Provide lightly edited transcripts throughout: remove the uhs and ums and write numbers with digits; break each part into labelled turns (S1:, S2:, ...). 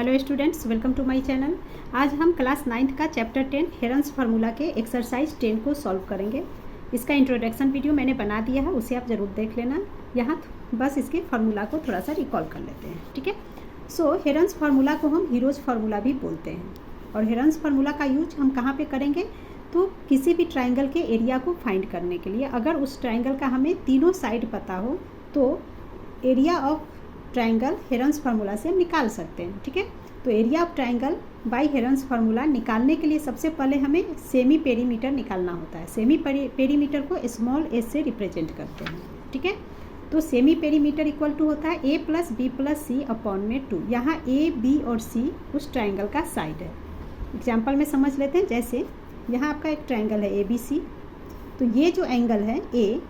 S1: Hello students, welcome to my channel. आज हम class 9th का चैप्टर 10 हेरन्स फार्मूला के एक्सरसाइज 10 को सॉल्व करेंगे। इसका इंट्रोडक्शन वीडियो मैंने बना दिया है, उसे आप ज़रूर देख लेना। यहाँ बस इसके फार्मूला को थोड़ा सा रिकॉल कर लेते हैं, ठीक है। सो हेरन्स फार्मूला को हम हीरोज फार्मूला भी बोलते हैं। और हेरन्स फार्मूला का यूज हम कहाँ पर करेंगे, तो किसी भी ट्राइंगल के एरिया को फाइंड करने के लिए। अगर उस ट्राइंगल का हमें तीनों साइड पता हो तो area of triangle Heron's formula से हम निकाल सकते हैं, ठीक है। तो area of triangle by Heron's formula निकालने के लिए सबसे पहले हमें सेमी पेरीमीटर निकालना होता है। सेमी पेरीमीटर को स्मॉल एस से रिप्रेजेंट करते हैं, ठीक है। तो सेमी पेरीमीटर इक्वल टू होता है ए प्लस बी प्लस सी अपॉन में 2। यहाँ ए बी और सी उस ट्राइंगल का साइड है। एग्जाम्पल में समझ लेते हैं। जैसे यहाँ आपका एक ट्राइंगल है ए बी सी, तो ये जो एंगल है ए,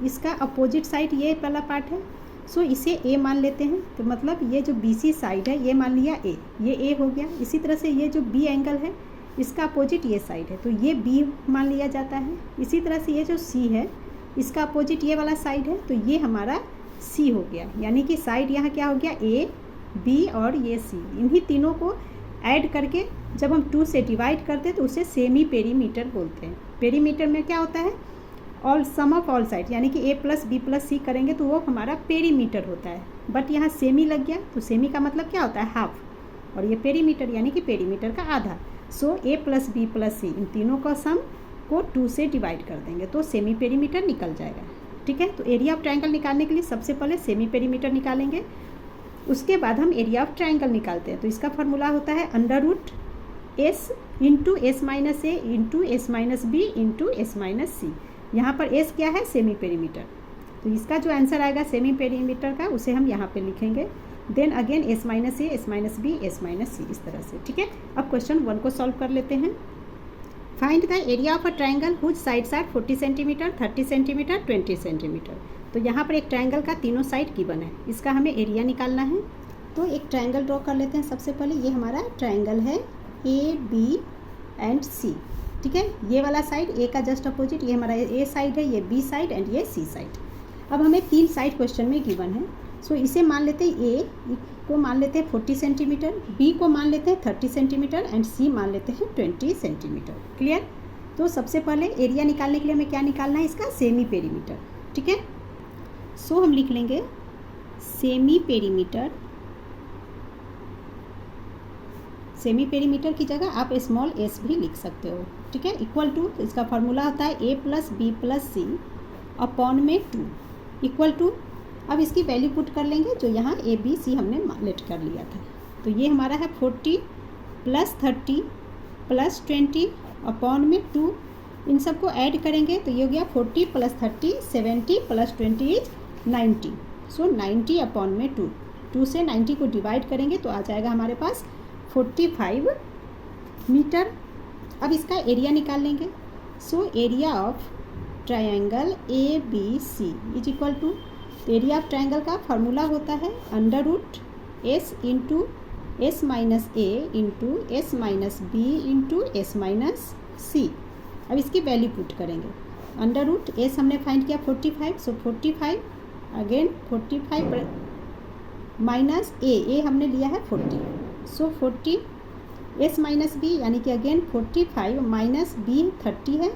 S1: इसका अपोजिट साइड ये पहला पार्ट है। सो इसे ए मान लेते हैं। तो मतलब ये जो बी सी साइड है ये मान लिया ए, ये ए हो गया। इसी तरह से ये जो बी एंगल है इसका अपोजिट ये साइड है, तो ये बी मान लिया जाता है। इसी तरह से ये जो सी है इसका अपोजिट ये वाला साइड है, तो ये हमारा सी हो गया। यानी कि साइड यहाँ क्या हो गया, ए बी और ये सी। इन्हीं तीनों को ऐड करके जब हम 2 से डिवाइड करते हैं तो उसे सेमी पेरीमीटर बोलते हैं। पेरीमीटर में क्या होता है, all sum of all side, यानी कि A plus B plus C करेंगे तो वो हमारा पेरीमीटर होता है। बट यहाँ सेमी लग गया, तो सेमी का मतलब क्या होता है, हाफ। और ये पेरीमीटर यानी कि पेरीमीटर का आधा। सो ए प्लस बी प्लस सी, इन तीनों का सम को 2 से डिवाइड कर देंगे तो सेमी पेरीमीटर निकल जाएगा, ठीक है। तो एरिया ऑफ ट्राइंगल निकालने के लिए सबसे पहले सेमी पेरीमीटर निकालेंगे, उसके बाद हम एरिया ऑफ ट्राइंगल निकालते हैं। तो इसका फॉर्मूला होता है under root S into S minus A into S minus B into S minus C. यहाँ पर एस क्या है, सेमी पेरीमीटर। तो इसका जो आंसर आएगा सेमी पेरीमीटर का, उसे हम यहाँ पे लिखेंगे। Then again S minus A, S minus B, S minus C, इस तरह से, ठीक है। अब क्वेश्चन 1 को सॉल्व कर लेते हैं। Find the area of a triangle whose sides are 40 centimetre, 30 centimetre, 20 centimetre. तो यहाँ पर एक ट्राइंगल का तीनों साइड गिवन है, इसका हमें एरिया निकालना है। तो एक ट्राइंगल ड्रॉ कर लेते हैं। सबसे पहले ये हमारा ट्राइंगल है ए बी एंड सी, ठीक है। ये वाला साइड ए का जस्ट अपोजिट, ये हमारा ए साइड है, ये बी साइड एंड ये सी साइड। अब हमें 3 साइड क्वेश्चन में गिवन है। सो इसे मान लेते हैं, ए को मान लेते हैं 40 सेंटीमीटर, बी को मान लेते हैं 30 सेंटीमीटर एंड सी मान लेते हैं 20 सेंटीमीटर। क्लियर। तो सबसे पहले एरिया निकालने के लिए हमें क्या निकालना है, इसका सेमी पेरीमीटर, ठीक है। सो हम लिख लेंगे सेमी पेरीमीटर। सेमी पेरीमीटर की जगह आप स्मॉल एस भी लिख सकते हो, ठीक है। इक्वल टू, इसका फार्मूला होता है ए प्लस बी प्लस सी अपॉन में 2 इक्वल टू। अब इसकी वैल्यू पुट कर लेंगे, जो यहाँ ए बी सी हमने लेट कर लिया था। तो ये हमारा है 40 प्लस 30 प्लस 20 अपॉन में 2। इन सबको ऐड करेंगे तो ये हो गया 40 plus 30 70 plus 20 is 90। So 90 upon में 2। 2 से 90 को डिवाइड करेंगे तो आ जाएगा हमारे पास 45 मीटर। अब इसका एरिया निकाल लेंगे। So area of triangle A B C is equal to, area of triangle का फार्मूला होता है under root S into S minus A into S minus B into S minus C. अब इसकी value put करेंगे। Under root S हमने find किया 45, सो 45 again 45 minus ए हमने लिया है 40, सो 40 एस माइनस बी, यानी कि अगेन 45 माइनस बी 30 है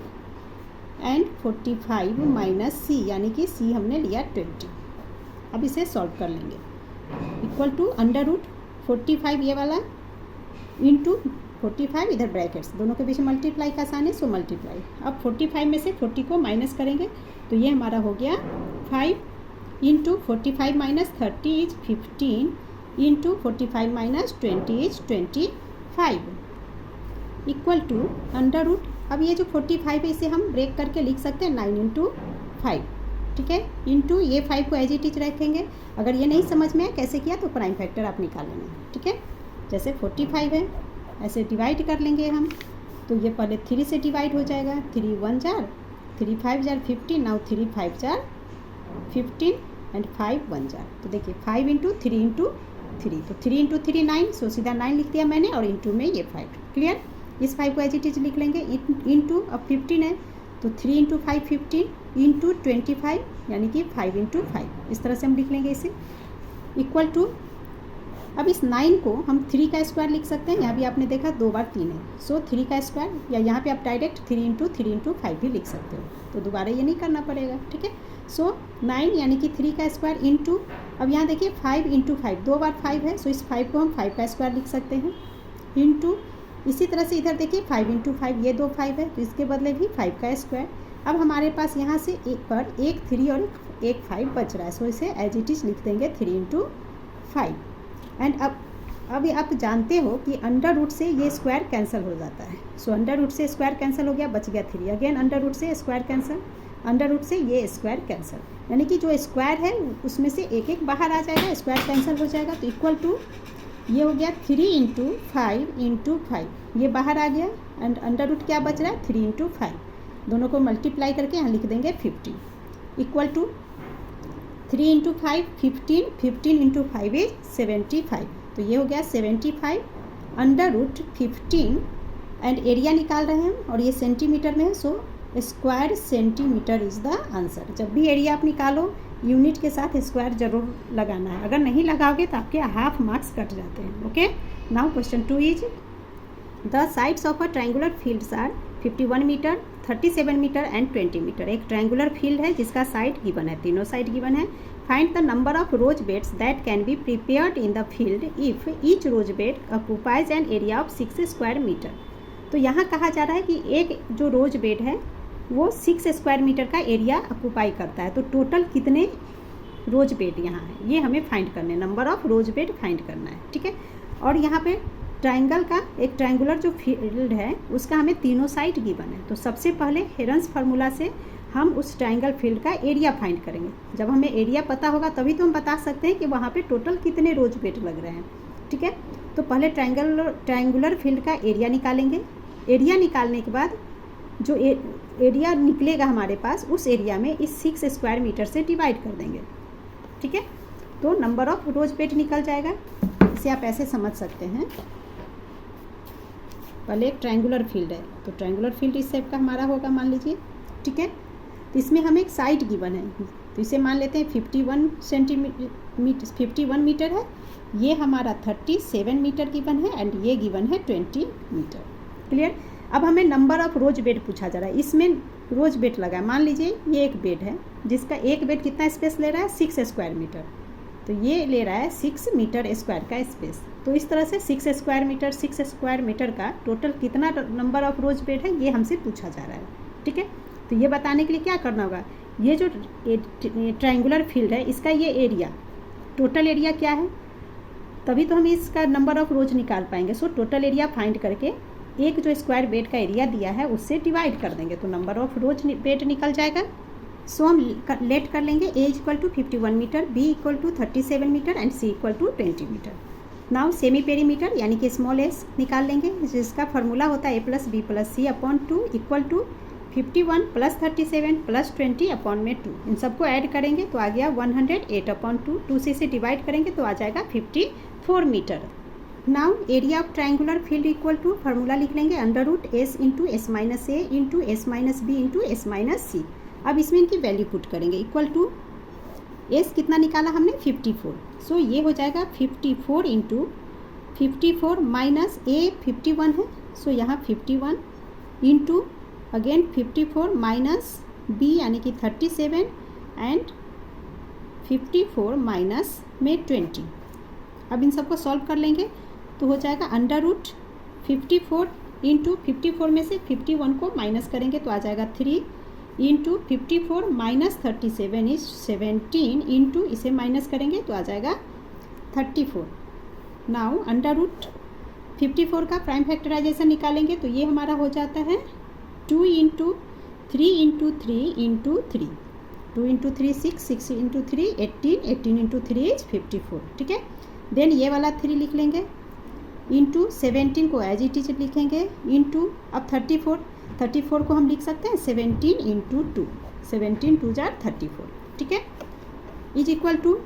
S1: एंड 45 माइनस सी, यानी कि सी हमने लिया 20। अब इसे सॉल्व कर लेंगे। इक्वल टू अंडर रूट 45 ये वाला इंटू 45, इधर ब्रैकेट्स दोनों के बीच में मल्टीप्लाई का आसान है, सो मल्टीप्लाई। अब 45 में से 40 को माइनस करेंगे तो ये हमारा हो गया 5 into 45 minus 30 is 15 into 45 minus 20 is 25 equal to under root. अब ये जो 45 है इसे हम ब्रेक करके लिख सकते हैं 9 इंटू 5, ठीक है। इंटू ये 5 को एज इट इज रखेंगे। अगर ये नहीं समझ में कैसे किया तो प्राइम फैक्टर आप निकाल लेना, ठीक है। जैसे 45 है, ऐसे डिवाइड कर लेंगे हम। तो ये पहले 3 से डिवाइड हो जाएगा, 3 1 jar, 3 5 jar 15, now 3 5 jar 15 and 5 1 jar. तो देखिए 5 इंटू 3 इंटू 3, तो 3 इंटू 3 9, सो सीधा 9 लिख दिया मैंने, और इंटू में ये 5। क्लियर। इस 5 को एज इट इज लिख लेंगे। इंटू अब 15 है तो 3 इंटू 5 15 इंटू 25, यानी कि 5 इंटू 5, इस तरह से हम लिख लेंगे इसे। इक्वल टू अब इस 9 को हम 3 का स्क्वायर लिख सकते हैं, यहाँ भी आपने देखा 2 बार 3 है, सो 3 का स्क्वायर, या यहाँ पे आप डायरेक्ट 3 इंटू 3 इंटू 5 भी लिख सकते हो, तो दोबारा ये नहीं करना पड़ेगा, ठीक है। सो 9 यानी कि 3 का स्क्वायर इंटू, अब यहाँ देखिए 5 इंटू 5, 2 बार 5 है, सो इस 5 को हम 5 का स्क्वायर लिख सकते हैं, इंटू इसी तरह से इधर देखिए 5 इंटू 5, ये 2 5 है, तो इसके बदले भी 5 का स्क्वायर। अब हमारे पास यहाँ से एक पर एक 3 और एक 5 बच रहा है, सो इसे एज इट इज लिख देंगे 3 इंटू 5। एंड अब आप जानते हो कि अंडर रूट से ये स्क्वायर कैंसिल हो जाता है, सो अंडर रूट से स्क्वायर कैंसिल हो गया, बच गया 3, अगेन अंडर रूट से स्क्वायर कैंसिल, अंडर रूट से ये स्क्वायर कैंसिल, यानी कि जो स्क्वायर है उसमें से एक एक बाहर आ जाएगा, स्क्वायर कैंसिल हो जाएगा, तो इक्वल टू ये हो गया 3 इंटू 5 इंटू 5, ये बाहर आ गया, एंड अंडर रूट क्या बच रहा है 3 इंटू 5, दोनों को मल्टीप्लाई करके यहाँ लिख देंगे 50, equal to 3 into 5 15, 15 into 5 is 75, तो ये हो गया 75 अंडर रूट 15, एंड एरिया निकाल रहे हैं और ये सेंटीमीटर में है, so square centimetre is the answer. जब भी एरिया आप निकालो यूनिट के साथ स्क्वायर जरूर लगाना है, अगर नहीं लगाओगे तो आपके हाफ मार्क्स कट जाते हैं। Okay, now question 2 is the sides of a triangular fields are 51 metre, 37 metre and 20 metre. एक ट्रायंगुलर फील्ड है जिसका साइड गिवन है, तीनों साइड गिवन है। Find the number of rose beds that can be prepared in the field if each rose bed occupies an area of 6 square metre. तो यहाँ कहा जा रहा है कि एक जो रोज बेड है वो 6 स्क्वायर मीटर का एरिया ऑक्यूपाई करता है, तो टोटल कितने रोज बेड यहाँ है ये हमें फाइंड करने, number of rose bed find करना है, ठीक है। और यहाँ पे ट्रायंगल का एक ट्रायंगुलर जो फील्ड है उसका हमें तीनों साइड गिवन है, तो सबसे पहले हेरन्स फार्मूला से हम उस ट्रायंगल फील्ड का एरिया फाइंड करेंगे। जब हमें एरिया पता होगा तभी तो हम बता सकते हैं कि वहाँ पे टोटल कितने रोज बेड लग रहे हैं, ठीक है। तो पहले ट्रायंगुलर फील्ड का एरिया निकालेंगे। एरिया निकालने के बाद जो एरिया निकलेगा हमारे पास, उस एरिया में इस 6 स्क्वायर मीटर से डिवाइड कर देंगे, ठीक है। तो नंबर ऑफ रोज बेड निकल जाएगा। इसे आप ऐसे समझ सकते हैं, पहले एक ट्रायंगुलर फील्ड है, तो ट्रायंगुलर फील्ड इस शेप का हमारा होगा मान लीजिए, ठीक है। तो इसमें हमें एक साइड गिवन है, तो इसे मान लेते हैं 51 मीटर है, ये हमारा 37 मीटर गिवन है, एंड ये गिवन है 20 मीटर। क्लियर। अब हमें नंबर ऑफ रोज बेड पूछा जा रहा है, इसमें रोज बेड लगा है, मान लीजिए ये एक बेड है जिसका एक बेड कितना स्पेस ले रहा है 6 स्क्वायर मीटर, तो ये ले रहा है 6 मीटर स्क्वायर का स्पेस। तो इस तरह से 6 स्क्वायर मीटर का टोटल कितना नंबर ऑफ रोज बेड है ये हमसे पूछा जा रहा है, ठीक है। तो ये बताने के लिए क्या करना होगा, ये जो ट्रायंगुलर फील्ड है इसका ये एरिया, टोटल एरिया क्या है, तभी तो हम इसका नंबर ऑफ रोज निकाल पाएंगे। सो टोटल एरिया फाइंड करके एक जो स्क्वायर बेड का एरिया दिया है उससे डिवाइड कर देंगे, तो नंबर ऑफ रोज बेड निकल जाएगा। सो हम लेट कर लेंगे A equal to 51 metre, B equal to 37 metre and C equal to 20 metre. Now semi perimeter यानी कि स्मॉल s निकाल लेंगे, जिसका फॉर्मूला होता है A+B+C upon 2 equal to 51 + 37 + 20 upon में 2। इन सबको ऐड करेंगे तो आ गया 108/2, 2 से इसे डिवाइड करेंगे तो आ जाएगा 54 metre. Now area of triangular field equal to formula लिख लेंगे √S into S minus A into S minus B into S minus C। अब इसमें इनकी वैल्यू पुट करेंगे, इक्वल टू S कितना निकाला हमने 54, सो ये हो जाएगा 54 इंटू 54 माइनस A 51 है, सो यहाँ 51 इंटू अगेन 54 माइनस B यानी कि 37 एंड 54 माइनस में 20। अब इन सबको सॉल्व कर लेंगे तो हो जाएगा √54 इंटू 54 में से 51 को माइनस करेंगे तो आ जाएगा 3 इंटू 54 माइनस 37 इज 17 इंटू इसे माइनस करेंगे तो आ जाएगा 34। नाउ √54 का प्राइम फैक्टराइजेशन निकालेंगे तो ये हमारा हो जाता है 2 into 3 into 3 into 3, 2 into 3 6, 6 into 3 18, 18 into 3 is 54, ठीक है। देन ये वाला 3 लिख लेंगे इंटू 17 को एज इट इज लिखेंगे इंटू अब 34 को हम लिख सकते हैं 17 इंटू 2, 17 2 जार 34, ठीक है, इज इक्वल टू।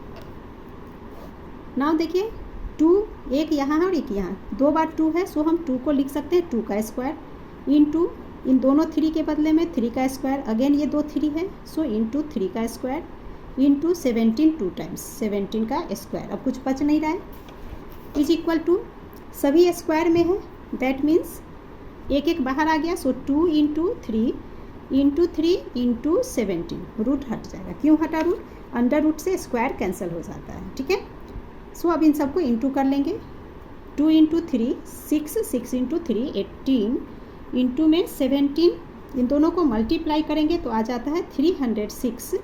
S1: नाउ देखिए 2 एक यहाँ है और एक यहाँ, 2 बार 2 है, सो हम 2 को लिख सकते हैं 2 का स्क्वायर इंटू इन दोनों 3 के बदले में 3 का स्क्वायर, अगेन ये 2 3 है, सो इंटू 3 का स्क्वायर इंटू 17 2 टाइम्स 17 का स्क्वायर। अब कुछ बच नहीं रहा है इज इक्वल टू, सभी स्क्वायर में है, दैट मीन्स एक एक बाहर आ गया, सो 2 इंटू 3 इंटू 17, रूट हट जाएगा। क्यों हटा रूट? अंडर रूट से स्क्वायर कैंसिल हो जाता है, ठीक है। सो अब इन सबको इंटू कर लेंगे, 2 इंटू 3 6, 6 इंटू 3 18, इंटू में 17, इन दोनों को मल्टीप्लाई करेंगे तो आ जाता है 306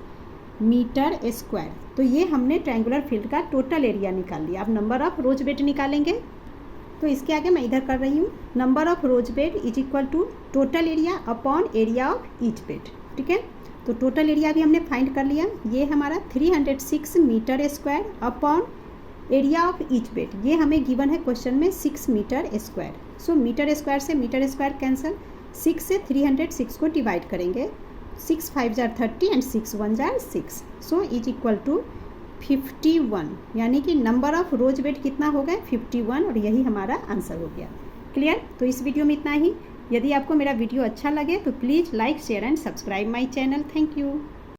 S1: मीटर स्क्वायर। तो ये हमने ट्रायंगुलर फील्ड का टोटल एरिया निकाल लिया। अब नंबर ऑफ रोज बेड निकालेंगे, तो इसके आगे मैं इधर कर रही हूँ, number of rose bed is equal to total area upon area of each bed, ठीक है। तो टोटल एरिया भी हमने फाइंड कर लिया, ये हमारा 306 metre square upon area of each bed, ये हमें गिवन है क्वेश्चन में 6 metre square. So metre square से मीटर स्क्वायर कैंसिल, 6 से 306 को डिवाइड करेंगे, 6 5 जार 30 एंड 6 1 जार 6, सो इज इक्वल टू 51, यानी कि नंबर ऑफ रोज बेड कितना हो गया 51, और यही हमारा आंसर हो गया। क्लियर? तो इस वीडियो में इतना ही। यदि आपको मेरा वीडियो अच्छा लगे तो please like share and subscribe my channel. Thank you.